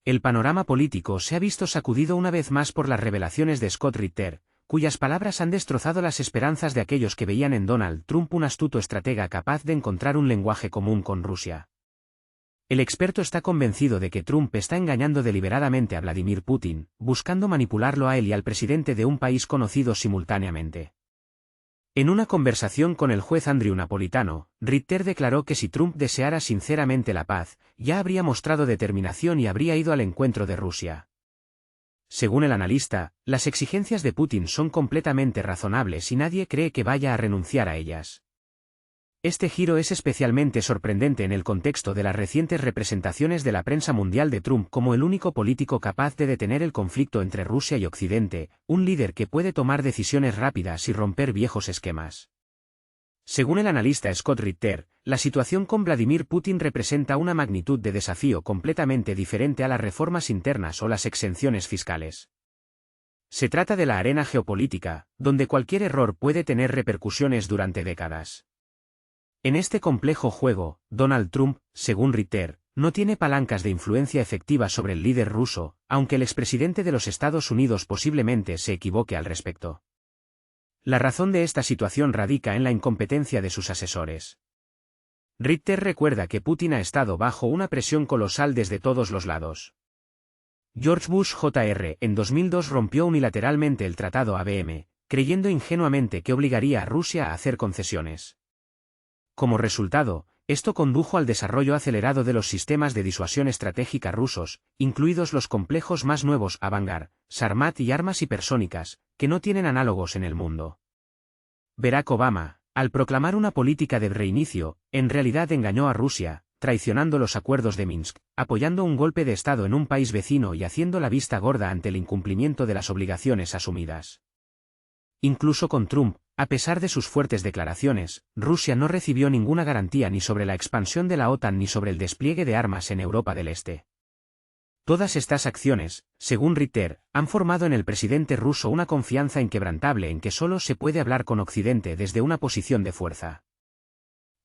El panorama político se ha visto sacudido una vez más por las revelaciones de Scott Ritter, cuyas palabras han destrozado las esperanzas de aquellos que veían en Donald Trump un astuto estratega capaz de encontrar un lenguaje común con Rusia. El experto está convencido de que Trump está engañando deliberadamente a Vladimir Putin, buscando manipularlo a él y al presidente de un país conocido simultáneamente. En una conversación con el juez Andrew Napolitano, Ritter declaró que si Trump deseara sinceramente la paz, ya habría mostrado determinación y habría ido al encuentro de Rusia. Según el analista, las exigencias de Putin son completamente razonables y nadie cree que vaya a renunciar a ellas. Este giro es especialmente sorprendente en el contexto de las recientes representaciones de la prensa mundial de Trump como el único político capaz de detener el conflicto entre Rusia y Occidente, un líder que puede tomar decisiones rápidas y romper viejos esquemas. Según el analista Scott Ritter, la situación con Vladimir Putin representa una magnitud de desafío completamente diferente a las reformas internas o las exenciones fiscales. Se trata de la arena geopolítica, donde cualquier error puede tener repercusiones durante décadas. En este complejo juego, Donald Trump, según Ritter, no tiene palancas de influencia efectiva sobre el líder ruso, aunque el expresidente de los Estados Unidos posiblemente se equivoque al respecto. La razón de esta situación radica en la incompetencia de sus asesores. Ritter recuerda que Putin ha estado bajo una presión colosal desde todos los lados. George Bush Jr. en 2002 rompió unilateralmente el tratado ABM, creyendo ingenuamente que obligaría a Rusia a hacer concesiones. Como resultado, esto condujo al desarrollo acelerado de los sistemas de disuasión estratégica rusos, incluidos los complejos más nuevos Avangard, Sarmat y armas hipersónicas, que no tienen análogos en el mundo. Barack Obama, al proclamar una política de reinicio, en realidad engañó a Rusia, traicionando los acuerdos de Minsk, apoyando un golpe de Estado en un país vecino y haciendo la vista gorda ante el incumplimiento de las obligaciones asumidas. Incluso con Trump, a pesar de sus fuertes declaraciones, Rusia no recibió ninguna garantía ni sobre la expansión de la OTAN ni sobre el despliegue de armas en Europa del Este. Todas estas acciones, según Ritter, han formado en el presidente ruso una confianza inquebrantable en que solo se puede hablar con Occidente desde una posición de fuerza.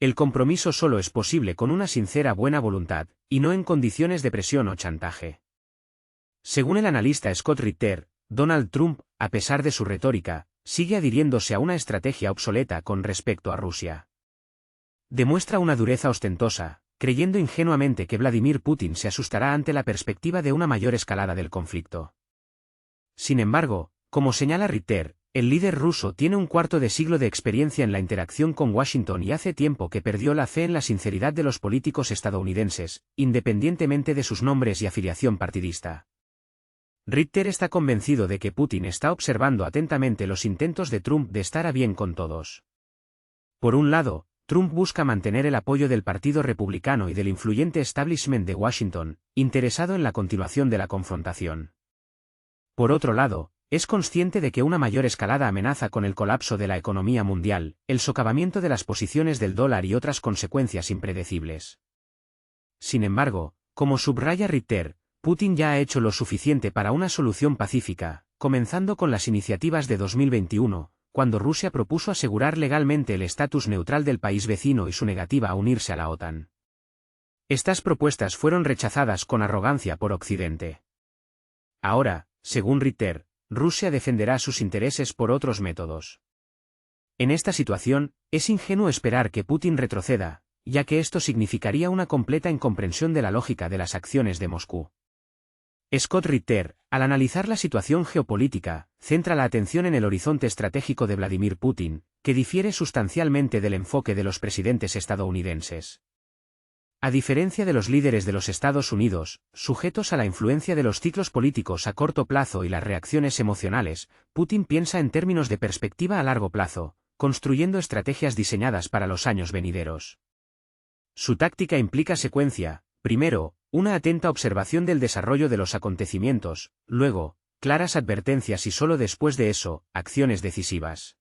El compromiso solo es posible con una sincera buena voluntad, y no en condiciones de presión o chantaje. Según el analista Scott Ritter, Donald Trump, a pesar de su retórica, sigue adhiriéndose a una estrategia obsoleta con respecto a Rusia. Demuestra una dureza ostentosa, creyendo ingenuamente que Vladimir Putin se asustará ante la perspectiva de una mayor escalada del conflicto. Sin embargo, como señala Ritter, el líder ruso tiene un cuarto de siglo de experiencia en la interacción con Washington y hace tiempo que perdió la fe en la sinceridad de los políticos estadounidenses, independientemente de sus nombres y afiliación partidista. Ritter está convencido de que Putin está observando atentamente los intentos de Trump de estar a bien con todos. Por un lado, Trump busca mantener el apoyo del Partido Republicano y del influyente establishment de Washington, interesado en la continuación de la confrontación. Por otro lado, es consciente de que una mayor escalada amenaza con el colapso de la economía mundial, el socavamiento de las posiciones del dólar y otras consecuencias impredecibles. Sin embargo, como subraya Ritter, Putin ya ha hecho lo suficiente para una solución pacífica, comenzando con las iniciativas de 2021, cuando Rusia propuso asegurar legalmente el estatus neutral del país vecino y su negativa a unirse a la OTAN. Estas propuestas fueron rechazadas con arrogancia por Occidente. Ahora, según Ritter, Rusia defenderá sus intereses por otros métodos. En esta situación, es ingenuo esperar que Putin retroceda, ya que esto significaría una completa incomprensión de la lógica de las acciones de Moscú. Scott Ritter, al analizar la situación geopolítica, centra la atención en el horizonte estratégico de Vladimir Putin, que difiere sustancialmente del enfoque de los presidentes estadounidenses. A diferencia de los líderes de los Estados Unidos, sujetos a la influencia de los ciclos políticos a corto plazo y las reacciones emocionales, Putin piensa en términos de perspectiva a largo plazo, construyendo estrategias diseñadas para los años venideros. Su táctica implica secuencia: primero, una atenta observación del desarrollo de los acontecimientos, luego, claras advertencias y solo después de eso, acciones decisivas.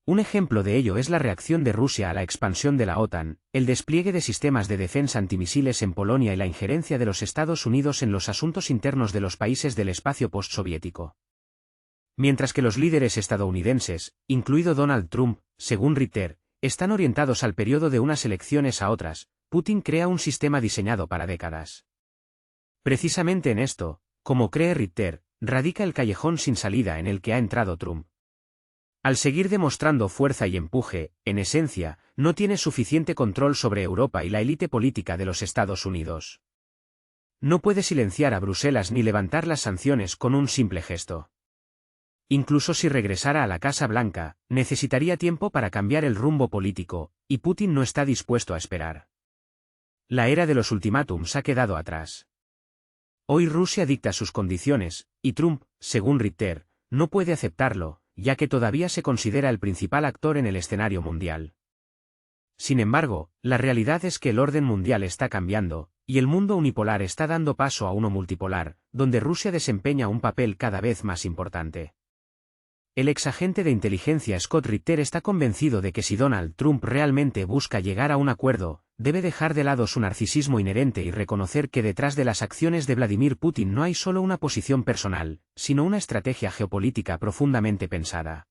Un ejemplo de ello es la reacción de Rusia a la expansión de la OTAN, el despliegue de sistemas de defensa antimisiles en Polonia y la injerencia de los Estados Unidos en los asuntos internos de los países del espacio postsoviético. Mientras que los líderes estadounidenses, incluido Donald Trump, según Ritter, están orientados al periodo de unas elecciones a otras, Putin crea un sistema diseñado para décadas. Precisamente en esto, como cree Ritter, radica el callejón sin salida en el que ha entrado Trump. Al seguir demostrando fuerza y empuje, en esencia, no tiene suficiente control sobre Europa y la élite política de los Estados Unidos. No puede silenciar a Bruselas ni levantar las sanciones con un simple gesto. Incluso si regresara a la Casa Blanca, necesitaría tiempo para cambiar el rumbo político, y Putin no está dispuesto a esperar. La era de los ultimátums ha quedado atrás. Hoy Rusia dicta sus condiciones, y Trump, según Ritter, no puede aceptarlo, ya que todavía se considera el principal actor en el escenario mundial. Sin embargo, la realidad es que el orden mundial está cambiando, y el mundo unipolar está dando paso a uno multipolar, donde Rusia desempeña un papel cada vez más importante. El exagente de inteligencia Scott Ritter está convencido de que si Donald Trump realmente busca llegar a un acuerdo, debe dejar de lado su narcisismo inherente y reconocer que detrás de las acciones de Vladimir Putin no hay solo una posición personal, sino una estrategia geopolítica profundamente pensada.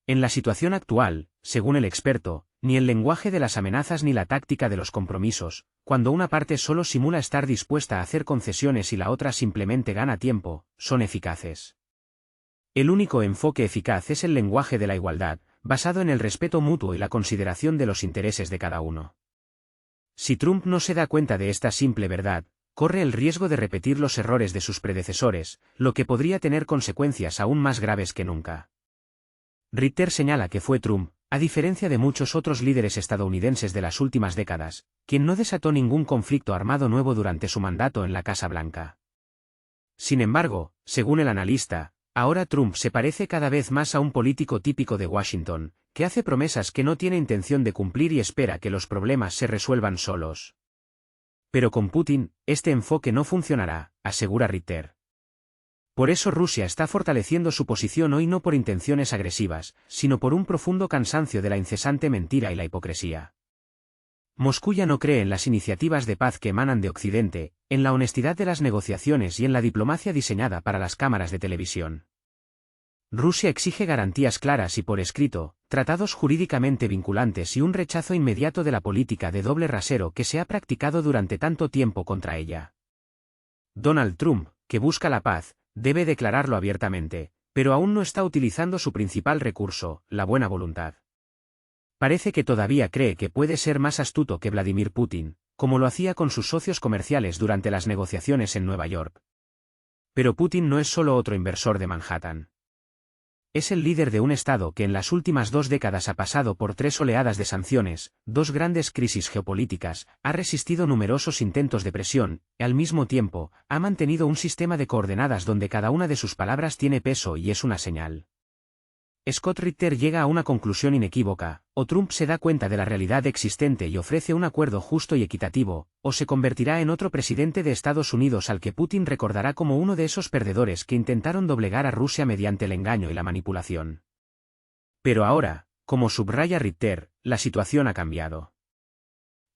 En la situación actual, según el experto, ni el lenguaje de las amenazas ni la táctica de los compromisos, cuando una parte solo simula estar dispuesta a hacer concesiones y la otra simplemente gana tiempo, son eficaces. El único enfoque eficaz es el lenguaje de la igualdad, basado en el respeto mutuo y la consideración de los intereses de cada uno. Si Trump no se da cuenta de esta simple verdad, corre el riesgo de repetir los errores de sus predecesores, lo que podría tener consecuencias aún más graves que nunca. Ritter señala que fue Trump, a diferencia de muchos otros líderes estadounidenses de las últimas décadas, quien no desató ningún conflicto armado nuevo durante su mandato en la Casa Blanca. Sin embargo, según el analista, ahora Trump se parece cada vez más a un político típico de Washington, que hace promesas que no tiene intención de cumplir y espera que los problemas se resuelvan solos. Pero con Putin, este enfoque no funcionará, asegura Ritter. Por eso Rusia está fortaleciendo su posición hoy no por intenciones agresivas, sino por un profundo cansancio de la incesante mentira y la hipocresía. Moscú ya no cree en las iniciativas de paz que emanan de Occidente, en la honestidad de las negociaciones y en la diplomacia diseñada para las cámaras de televisión. Rusia exige garantías claras y por escrito, tratados jurídicamente vinculantes y un rechazo inmediato de la política de doble rasero que se ha practicado durante tanto tiempo contra ella. Donald Trump, que busca la paz, debe declararlo abiertamente, pero aún no está utilizando su principal recurso, la buena voluntad. Parece que todavía cree que puede ser más astuto que Vladimir Putin, como lo hacía con sus socios comerciales durante las negociaciones en Nueva York. Pero Putin no es solo otro inversor de Manhattan. Es el líder de un Estado que en las últimas 2 décadas ha pasado por 3 oleadas de sanciones, 2 grandes crisis geopolíticas, ha resistido numerosos intentos de presión, y al mismo tiempo, ha mantenido un sistema de coordenadas donde cada una de sus palabras tiene peso y es una señal. Scott Ritter llega a una conclusión inequívoca: o Trump se da cuenta de la realidad existente y ofrece un acuerdo justo y equitativo, o se convertirá en otro presidente de Estados Unidos al que Putin recordará como uno de esos perdedores que intentaron doblegar a Rusia mediante el engaño y la manipulación. Pero ahora, como subraya Ritter, la situación ha cambiado.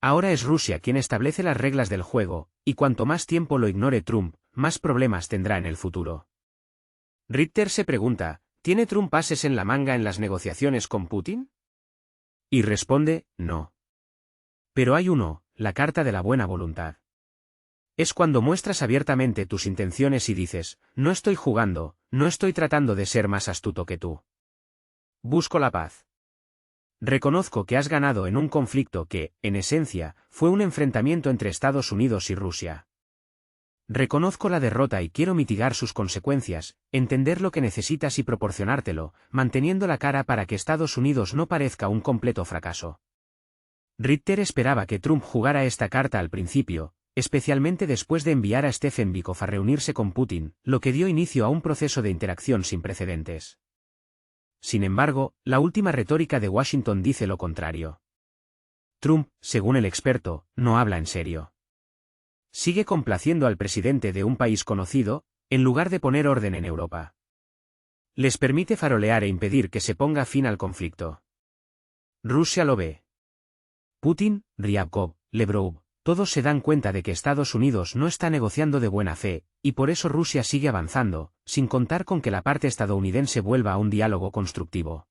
Ahora es Rusia quien establece las reglas del juego, y cuanto más tiempo lo ignore Trump, más problemas tendrá en el futuro. Ritter se pregunta: ¿tiene Trump ases en la manga en las negociaciones con Putin? Y responde: no. Pero hay uno, la carta de la buena voluntad. Es cuando muestras abiertamente tus intenciones y dices: no estoy jugando, no estoy tratando de ser más astuto que tú. Busco la paz. Reconozco que has ganado en un conflicto que, en esencia, fue un enfrentamiento entre Estados Unidos y Rusia. Reconozco la derrota y quiero mitigar sus consecuencias, entender lo que necesitas y proporcionártelo, manteniendo la cara para que Estados Unidos no parezca un completo fracaso. Ritter esperaba que Trump jugara esta carta al principio, especialmente después de enviar a Stephen Bikoff a reunirse con Putin, lo que dio inicio a un proceso de interacción sin precedentes. Sin embargo, la última retórica de Washington dice lo contrario. Trump, según el experto, no habla en serio. Sigue complaciendo al presidente de un país conocido, en lugar de poner orden en Europa. Les permite farolear e impedir que se ponga fin al conflicto. Rusia lo ve. Putin, Ryabkov, Lavrov, todos se dan cuenta de que Estados Unidos no está negociando de buena fe, y por eso Rusia sigue avanzando, sin contar con que la parte estadounidense vuelva a un diálogo constructivo.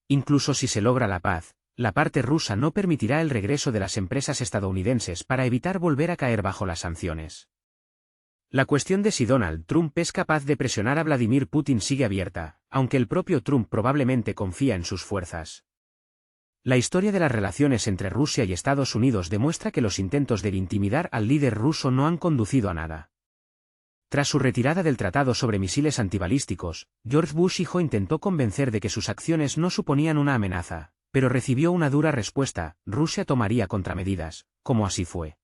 Incluso si se logra la paz, la parte rusa no permitirá el regreso de las empresas estadounidenses para evitar volver a caer bajo las sanciones. La cuestión de si Donald Trump es capaz de presionar a Vladimir Putin sigue abierta, aunque el propio Trump probablemente confía en sus fuerzas. La historia de las relaciones entre Rusia y Estados Unidos demuestra que los intentos de intimidar al líder ruso no han conducido a nada. Tras su retirada del tratado sobre misiles antibalísticos, George Bush hijo intentó convencer de que sus acciones no suponían una amenaza, pero recibió una dura respuesta: Rusia tomaría contramedidas, como así fue.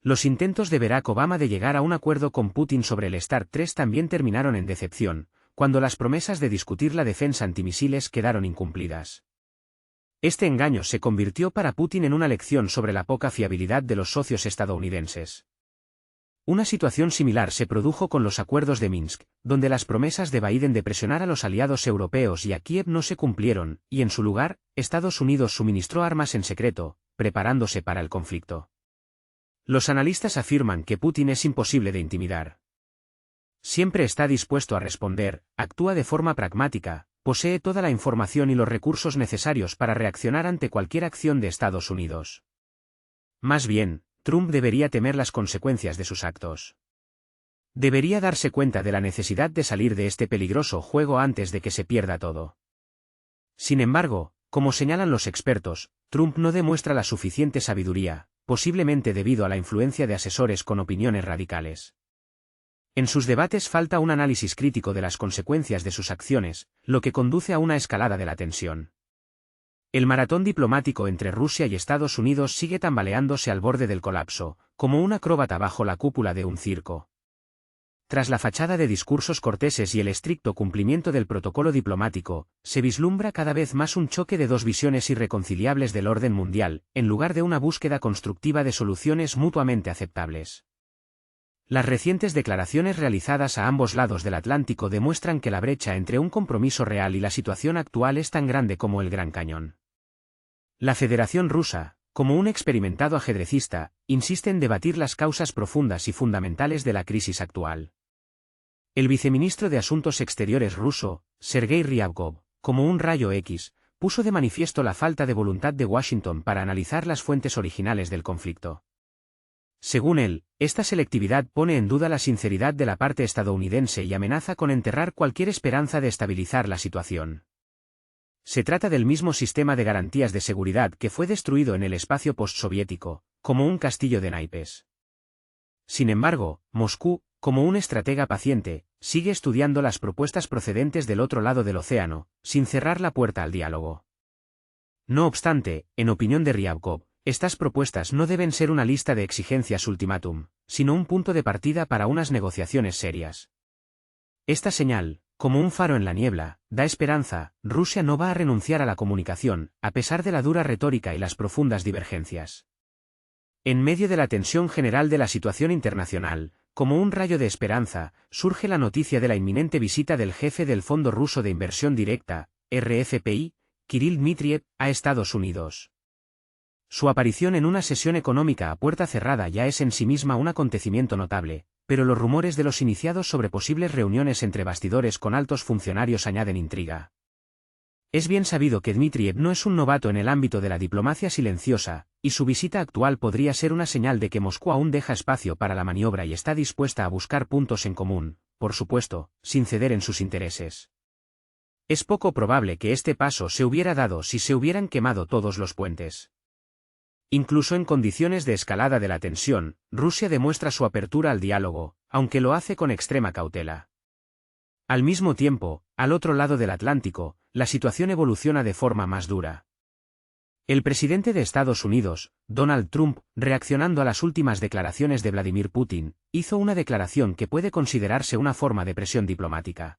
Los intentos de Barack Obama de llegar a un acuerdo con Putin sobre el START 3 también terminaron en decepción, cuando las promesas de discutir la defensa antimisiles quedaron incumplidas. Este engaño se convirtió para Putin en una lección sobre la poca fiabilidad de los socios estadounidenses. Una situación similar se produjo con los acuerdos de Minsk, donde las promesas de Biden de presionar a los aliados europeos y a Kiev no se cumplieron, y en su lugar, Estados Unidos suministró armas en secreto, preparándose para el conflicto. Los analistas afirman que Putin es imposible de intimidar. Siempre está dispuesto a responder, actúa de forma pragmática, posee toda la información y los recursos necesarios para reaccionar ante cualquier acción de Estados Unidos. Más bien, Trump debería temer las consecuencias de sus actos. Debería darse cuenta de la necesidad de salir de este peligroso juego antes de que se pierda todo. Sin embargo, como señalan los expertos, Trump no demuestra la suficiente sabiduría, posiblemente debido a la influencia de asesores con opiniones radicales. En sus debates falta un análisis crítico de las consecuencias de sus acciones, lo que conduce a una escalada de la tensión. El maratón diplomático entre Rusia y Estados Unidos sigue tambaleándose al borde del colapso, como un acróbata bajo la cúpula de un circo. Tras la fachada de discursos corteses y el estricto cumplimiento del protocolo diplomático, se vislumbra cada vez más un choque de dos visiones irreconciliables del orden mundial, en lugar de una búsqueda constructiva de soluciones mutuamente aceptables. Las recientes declaraciones realizadas a ambos lados del Atlántico demuestran que la brecha entre un compromiso real y la situación actual es tan grande como el Gran Cañón. La Federación Rusa, como un experimentado ajedrecista, insiste en debatir las causas profundas y fundamentales de la crisis actual. El viceministro de Asuntos Exteriores ruso, Sergei Ryabkov, como un rayo X, puso de manifiesto la falta de voluntad de Washington para analizar las fuentes originales del conflicto. Según él, esta selectividad pone en duda la sinceridad de la parte estadounidense y amenaza con enterrar cualquier esperanza de estabilizar la situación. Se trata del mismo sistema de garantías de seguridad que fue destruido en el espacio postsoviético, como un castillo de naipes. Sin embargo, Moscú, como un estratega paciente, sigue estudiando las propuestas procedentes del otro lado del océano, sin cerrar la puerta al diálogo. No obstante, en opinión de Ryabkov, estas propuestas no deben ser una lista de exigencias ultimátum, sino un punto de partida para unas negociaciones serias. Esta señal, como un faro en la niebla, da esperanza: Rusia no va a renunciar a la comunicación, a pesar de la dura retórica y las profundas divergencias. En medio de la tensión general de la situación internacional, como un rayo de esperanza, surge la noticia de la inminente visita del jefe del Fondo Ruso de Inversión Directa, RFPI, Kirill Dmitriev, a Estados Unidos. Su aparición en una sesión económica a puerta cerrada ya es en sí misma un acontecimiento notable, pero los rumores de los iniciados sobre posibles reuniones entre bastidores con altos funcionarios añaden intriga. Es bien sabido que Dmitriev no es un novato en el ámbito de la diplomacia silenciosa, y su visita actual podría ser una señal de que Moscú aún deja espacio para la maniobra y está dispuesta a buscar puntos en común, por supuesto, sin ceder en sus intereses. Es poco probable que este paso se hubiera dado si se hubieran quemado todos los puentes. Incluso en condiciones de escalada de la tensión, Rusia demuestra su apertura al diálogo, aunque lo hace con extrema cautela. Al mismo tiempo, al otro lado del Atlántico, la situación evoluciona de forma más dura. El presidente de Estados Unidos, Donald Trump, reaccionando a las últimas declaraciones de Vladimir Putin, hizo una declaración que puede considerarse una forma de presión diplomática.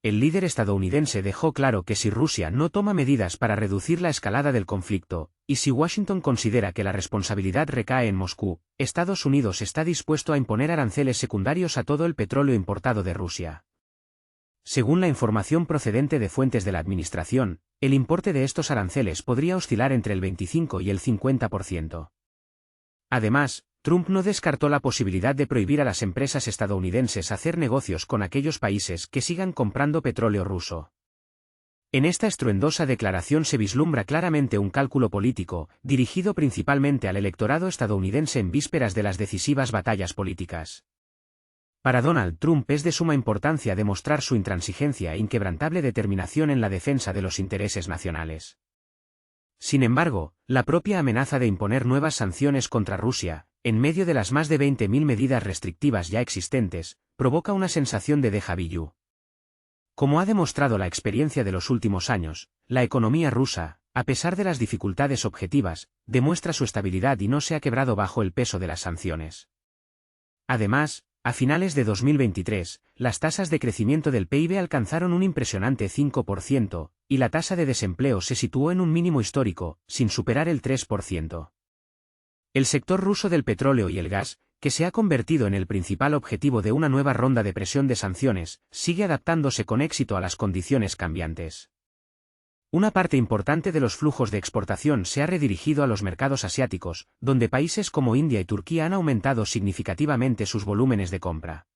El líder estadounidense dejó claro que si Rusia no toma medidas para reducir la escalada del conflicto, y si Washington considera que la responsabilidad recae en Moscú, Estados Unidos está dispuesto a imponer aranceles secundarios a todo el petróleo importado de Rusia. Según la información procedente de fuentes de la administración, el importe de estos aranceles podría oscilar entre el 25 y el 50%. Además, Trump no descartó la posibilidad de prohibir a las empresas estadounidenses hacer negocios con aquellos países que sigan comprando petróleo ruso. En esta estruendosa declaración se vislumbra claramente un cálculo político, dirigido principalmente al electorado estadounidense en vísperas de las decisivas batallas políticas. Para Donald Trump es de suma importancia demostrar su intransigencia e inquebrantable determinación en la defensa de los intereses nacionales. Sin embargo, la propia amenaza de imponer nuevas sanciones contra Rusia, en medio de las más de 20.000 medidas restrictivas ya existentes, provoca una sensación de déjà vu. Como ha demostrado la experiencia de los últimos años, la economía rusa, a pesar de las dificultades objetivas, demuestra su estabilidad y no se ha quebrado bajo el peso de las sanciones. Además, a finales de 2023, las tasas de crecimiento del PIB alcanzaron un impresionante 5%, y la tasa de desempleo se situó en un mínimo histórico, sin superar el 3%. El sector ruso del petróleo y el gas, que se ha convertido en el principal objetivo de una nueva ronda de presión de sanciones, sigue adaptándose con éxito a las condiciones cambiantes. Una parte importante de los flujos de exportación se ha redirigido a los mercados asiáticos, donde países como India y Turquía han aumentado significativamente sus volúmenes de compra.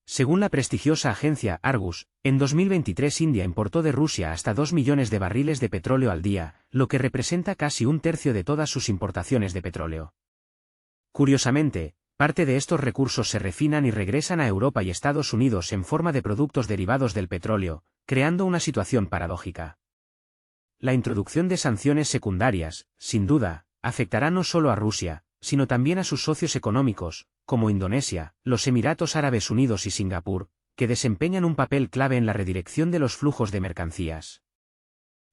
Según la prestigiosa agencia Argus, en 2023 India importó de Rusia hasta 2 millones de barriles de petróleo al día, lo que representa casi un tercio de todas sus importaciones de petróleo. Curiosamente, parte de estos recursos se refinan y regresan a Europa y Estados Unidos en forma de productos derivados del petróleo, creando una situación paradójica. La introducción de sanciones secundarias, sin duda, afectará no solo a Rusia, sino también a sus socios económicos, como Indonesia, los Emiratos Árabes Unidos y Singapur, que desempeñan un papel clave en la redirección de los flujos de mercancías.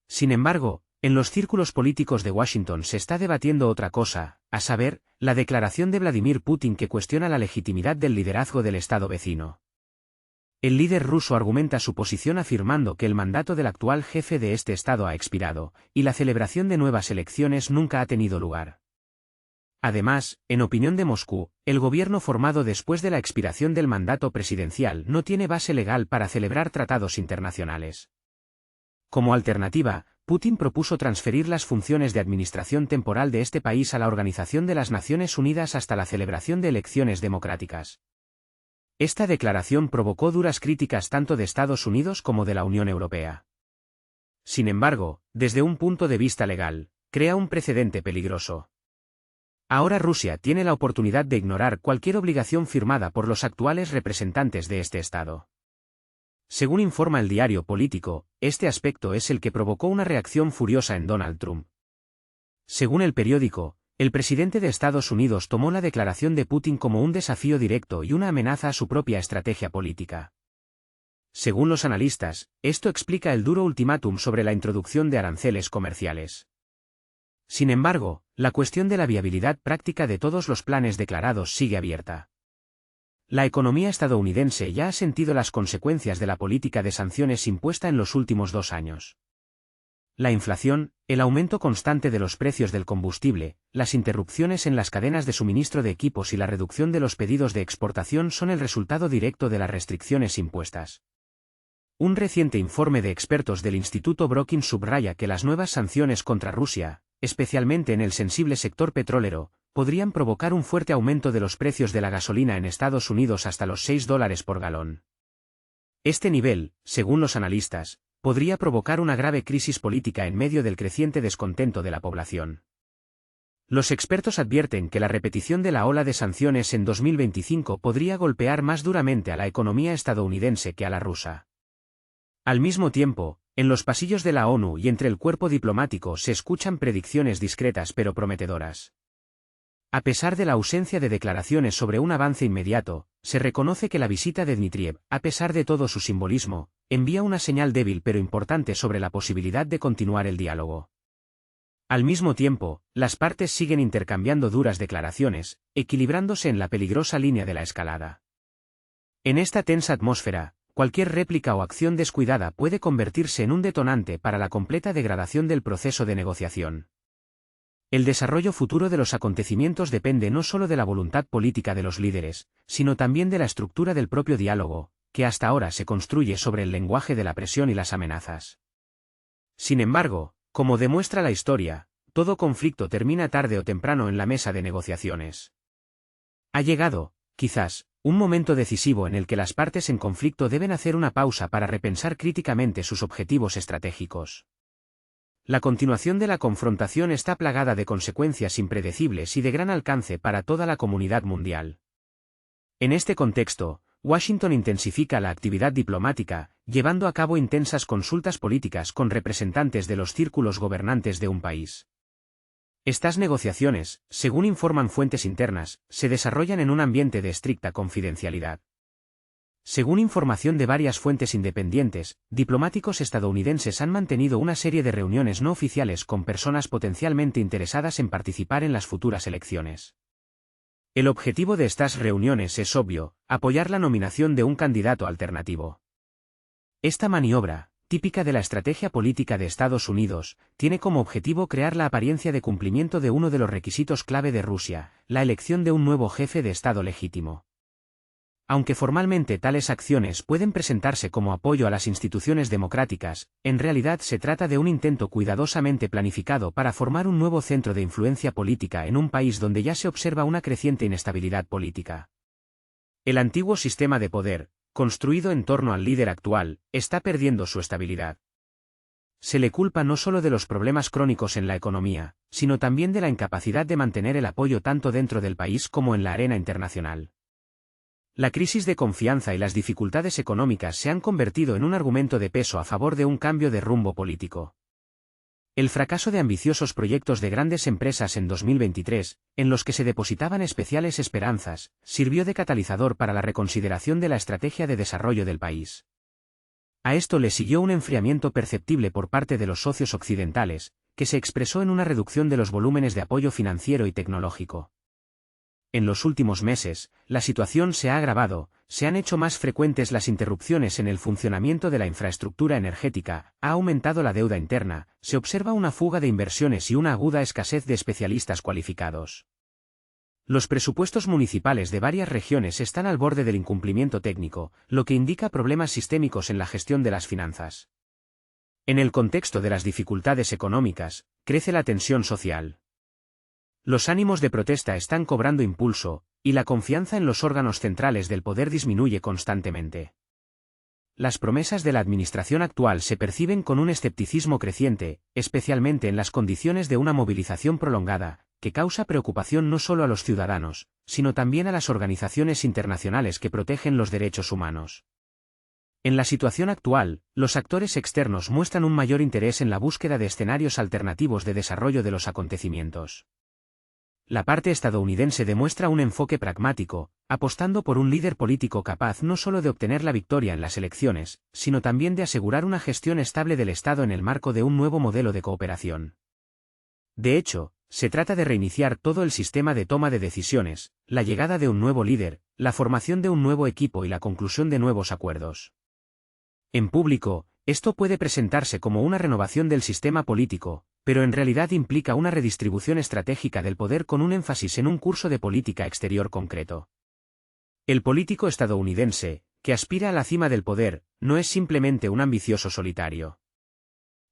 Sin embargo, en los círculos políticos de Washington se está debatiendo otra cosa, a saber, la declaración de Vladimir Putin que cuestiona la legitimidad del liderazgo del Estado vecino. El líder ruso argumenta su posición afirmando que el mandato del actual jefe de este estado ha expirado, y la celebración de nuevas elecciones nunca ha tenido lugar. Además, en opinión de Moscú, el gobierno formado después de la expiración del mandato presidencial no tiene base legal para celebrar tratados internacionales. Como alternativa, Putin propuso transferir las funciones de administración temporal de este país a la Organización de las Naciones Unidas hasta la celebración de elecciones democráticas. Esta declaración provocó duras críticas tanto de Estados Unidos como de la Unión Europea. Sin embargo, desde un punto de vista legal, crea un precedente peligroso. Ahora Rusia tiene la oportunidad de ignorar cualquier obligación firmada por los actuales representantes de este Estado. Según informa el diario Político, este aspecto es el que provocó una reacción furiosa en Donald Trump. Según el periódico, el presidente de Estados Unidos tomó la declaración de Putin como un desafío directo y una amenaza a su propia estrategia política. Según los analistas, esto explica el duro ultimátum sobre la introducción de aranceles comerciales. Sin embargo, la cuestión de la viabilidad práctica de todos los planes declarados sigue abierta. La economía estadounidense ya ha sentido las consecuencias de la política de sanciones impuesta en los últimos 2 años. La inflación, el aumento constante de los precios del combustible, las interrupciones en las cadenas de suministro de equipos y la reducción de los pedidos de exportación son el resultado directo de las restricciones impuestas. Un reciente informe de expertos del Instituto Brookings subraya que las nuevas sanciones contra Rusia, especialmente en el sensible sector petrolero, podrían provocar un fuerte aumento de los precios de la gasolina en Estados Unidos hasta los $6 por galón. Este nivel, según los analistas, podría provocar una grave crisis política en medio del creciente descontento de la población. Los expertos advierten que la repetición de la ola de sanciones en 2025 podría golpear más duramente a la economía estadounidense que a la rusa. Al mismo tiempo, en los pasillos de la ONU y entre el cuerpo diplomático se escuchan predicciones discretas pero prometedoras. A pesar de la ausencia de declaraciones sobre un avance inmediato, se reconoce que la visita de Dmitriev, a pesar de todo su simbolismo, envía una señal débil pero importante sobre la posibilidad de continuar el diálogo. Al mismo tiempo, las partes siguen intercambiando duras declaraciones, equilibrándose en la peligrosa línea de la escalada. En esta tensa atmósfera, cualquier réplica o acción descuidada puede convertirse en un detonante para la completa degradación del proceso de negociación. El desarrollo futuro de los acontecimientos depende no solo de la voluntad política de los líderes, sino también de la estructura del propio diálogo, que hasta ahora se construye sobre el lenguaje de la presión y las amenazas. Sin embargo, como demuestra la historia, todo conflicto termina tarde o temprano en la mesa de negociaciones. Ha llegado, quizás, un momento decisivo en el que las partes en conflicto deben hacer una pausa para repensar críticamente sus objetivos estratégicos. La continuación de la confrontación está plagada de consecuencias impredecibles y de gran alcance para toda la comunidad mundial. En este contexto, Washington intensifica la actividad diplomática, llevando a cabo intensas consultas políticas con representantes de los círculos gobernantes de un país. Estas negociaciones, según informan fuentes internas, se desarrollan en un ambiente de estricta confidencialidad. Según información de varias fuentes independientes, diplomáticos estadounidenses han mantenido una serie de reuniones no oficiales con personas potencialmente interesadas en participar en las futuras elecciones. El objetivo de estas reuniones es obvio: apoyar la nominación de un candidato alternativo. Esta maniobra, típica de la estrategia política de Estados Unidos, tiene como objetivo crear la apariencia de cumplimiento de uno de los requisitos clave de Rusia, la elección de un nuevo jefe de Estado legítimo. Aunque formalmente tales acciones pueden presentarse como apoyo a las instituciones democráticas, en realidad se trata de un intento cuidadosamente planificado para formar un nuevo centro de influencia política en un país donde ya se observa una creciente inestabilidad política. El antiguo sistema de poder, construido en torno al líder actual, está perdiendo su estabilidad. Se le culpa no solo de los problemas crónicos en la economía, sino también de la incapacidad de mantener el apoyo tanto dentro del país como en la arena internacional. La crisis de confianza y las dificultades económicas se han convertido en un argumento de peso a favor de un cambio de rumbo político. El fracaso de ambiciosos proyectos de grandes empresas en 2023, en los que se depositaban especiales esperanzas, sirvió de catalizador para la reconsideración de la estrategia de desarrollo del país. A esto le siguió un enfriamiento perceptible por parte de los socios occidentales, que se expresó en una reducción de los volúmenes de apoyo financiero y tecnológico. En los últimos meses, la situación se ha agravado, se han hecho más frecuentes las interrupciones en el funcionamiento de la infraestructura energética, ha aumentado la deuda interna, se observa una fuga de inversiones y una aguda escasez de especialistas cualificados. Los presupuestos municipales de varias regiones están al borde del incumplimiento técnico, lo que indica problemas sistémicos en la gestión de las finanzas. En el contexto de las dificultades económicas, crece la tensión social. Los ánimos de protesta están cobrando impulso, y la confianza en los órganos centrales del poder disminuye constantemente. Las promesas de la administración actual se perciben con un escepticismo creciente, especialmente en las condiciones de una movilización prolongada, que causa preocupación no solo a los ciudadanos, sino también a las organizaciones internacionales que protegen los derechos humanos. En la situación actual, los actores externos muestran un mayor interés en la búsqueda de escenarios alternativos de desarrollo de los acontecimientos. La parte estadounidense demuestra un enfoque pragmático, apostando por un líder político capaz no solo de obtener la victoria en las elecciones, sino también de asegurar una gestión estable del Estado en el marco de un nuevo modelo de cooperación. De hecho, se trata de reiniciar todo el sistema de toma de decisiones, la llegada de un nuevo líder, la formación de un nuevo equipo y la conclusión de nuevos acuerdos. En público, esto puede presentarse como una renovación del sistema político, pero en realidad implica una redistribución estratégica del poder con un énfasis en un curso de política exterior concreto. El político estadounidense, que aspira a la cima del poder, no es simplemente un ambicioso solitario.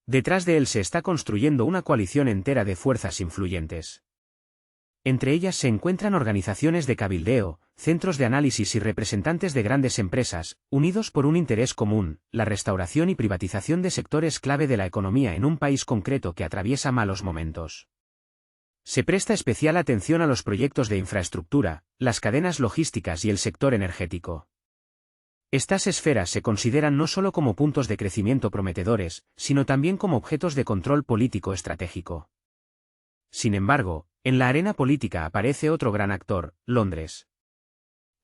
Detrás de él se está construyendo una coalición entera de fuerzas influyentes. Entre ellas se encuentran organizaciones de cabildeo, centros de análisis y representantes de grandes empresas, unidos por un interés común: la restauración y privatización de sectores clave de la economía en un país concreto que atraviesa malos momentos. Se presta especial atención a los proyectos de infraestructura, las cadenas logísticas y el sector energético. Estas esferas se consideran no solo como puntos de crecimiento prometedores, sino también como objetos de control político estratégico. Sin embargo, en la arena política aparece otro gran actor: Londres.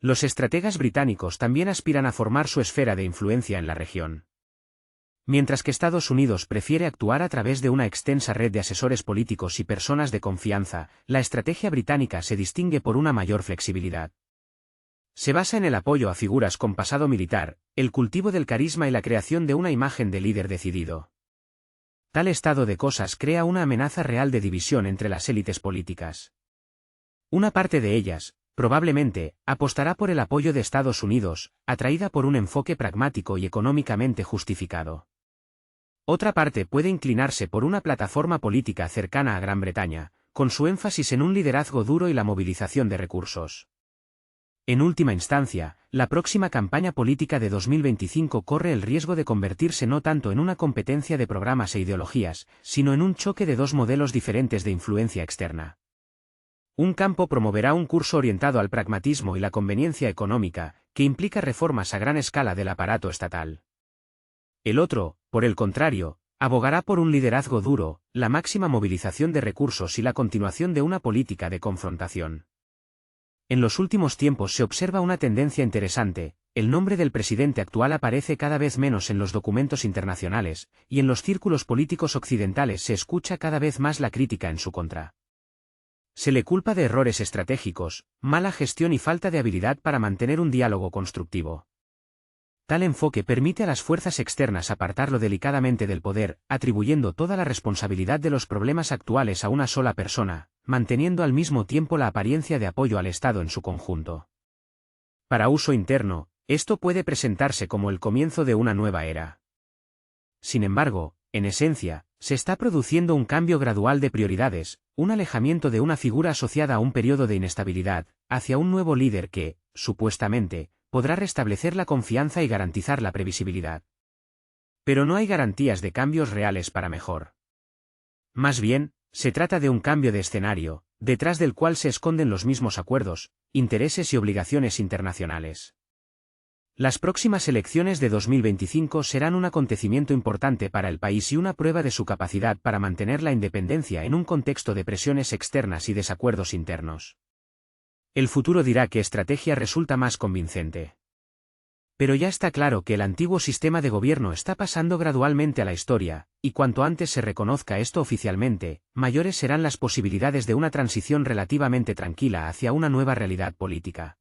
Los estrategas británicos también aspiran a formar su esfera de influencia en la región. Mientras que Estados Unidos prefiere actuar a través de una extensa red de asesores políticos y personas de confianza, la estrategia británica se distingue por una mayor flexibilidad. Se basa en el apoyo a figuras con pasado militar, el cultivo del carisma y la creación de una imagen de líder decidido. Tal estado de cosas crea una amenaza real de división entre las élites políticas. Una parte de ellas, probablemente, apostará por el apoyo de Estados Unidos, atraída por un enfoque pragmático y económicamente justificado. Otra parte puede inclinarse por una plataforma política cercana a Gran Bretaña, con su énfasis en un liderazgo duro y la movilización de recursos. En última instancia, la próxima campaña política de 2025 corre el riesgo de convertirse no tanto en una competencia de programas e ideologías, sino en un choque de dos modelos diferentes de influencia externa. Un campo promoverá un curso orientado al pragmatismo y la conveniencia económica, que implica reformas a gran escala del aparato estatal. El otro, por el contrario, abogará por un liderazgo duro, la máxima movilización de recursos y la continuación de una política de confrontación. En los últimos tiempos se observa una tendencia interesante: el nombre del presidente actual aparece cada vez menos en los documentos internacionales, y en los círculos políticos occidentales se escucha cada vez más la crítica en su contra. Se le culpa de errores estratégicos, mala gestión y falta de habilidad para mantener un diálogo constructivo. Tal enfoque permite a las fuerzas externas apartarlo delicadamente del poder, atribuyendo toda la responsabilidad de los problemas actuales a una sola persona, manteniendo al mismo tiempo la apariencia de apoyo al Estado en su conjunto. Para uso interno, esto puede presentarse como el comienzo de una nueva era. Sin embargo, en esencia, se está produciendo un cambio gradual de prioridades, un alejamiento de una figura asociada a un periodo de inestabilidad, hacia un nuevo líder que, supuestamente, podrá restablecer la confianza y garantizar la previsibilidad. Pero no hay garantías de cambios reales para mejor. Más bien, se trata de un cambio de escenario, detrás del cual se esconden los mismos acuerdos, intereses y obligaciones internacionales. Las próximas elecciones de 2025 serán un acontecimiento importante para el país y una prueba de su capacidad para mantener la independencia en un contexto de presiones externas y desacuerdos internos. El futuro dirá qué estrategia resulta más convincente. Pero ya está claro que el antiguo sistema de gobierno está pasando gradualmente a la historia, y cuanto antes se reconozca esto oficialmente, mayores serán las posibilidades de una transición relativamente tranquila hacia una nueva realidad política.